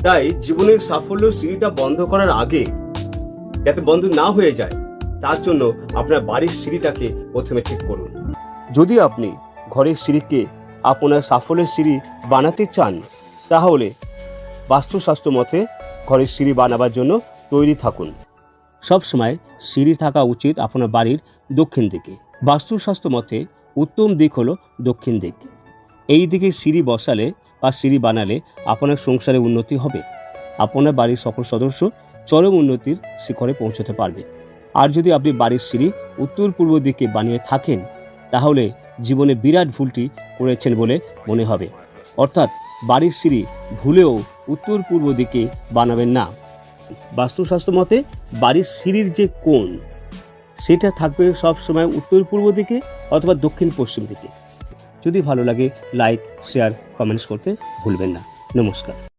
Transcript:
তাই জীবনের সাফল্য সিঁড়িটা বন্ধ করার আগে যাতে বন্ধ না হয়ে যায় তার জন্য আপনার বাড়ির সিঁড়িটাকে প্রথমে ঠিক করুন। যদি আপনি ঘরের সিঁড়িকে আপনার সাফল্যের সিঁড়ি বানাতে চান তাহলে বাস্তুশাস্ত্র মতে ঘরের সিঁড়ি বানাবার জন্য তৈরি থাকুন। সবসময় সিঁড়ি থাকা উচিত আপনার বাড়ির দক্ষিণ দিকে। বাস্তুশাস্ত্র মতে উত্তম দিক হলো দক্ষিণ দিক। এই দিকে সিঁড়ি বসালে বা সিঁড়ি বানালে আপনার সংসারে উন্নতি হবে। আপনার বাড়ির সকল সদস্য চরম উন্নতির শিখরে পৌঁছতে পারবে। আর যদি আপনি বাড়ির সিঁড়ি উত্তর পূর্ব দিকে বানিয়ে থাকেন তাহলে জীবনে বিরাট ভুলটি করেছেন বলে মনে হবে। অর্থাৎ বাড়ির সিঁড়ি ভুলেও উত্তর পূর্ব দিকে বানাবেন না। বাস্তুশাস্ত্র মতে বাড়ির সিঁড়ির যে কোণ সেটা থাকবে সব সময় উত্তর পূর্ব দিকে অথবা দক্ষিণ পশ্চিম দিকে। যদি ভালো লাগে লাইক, শেয়ার, কমেন্টস করতে ভুলবেন না। নমস্কার।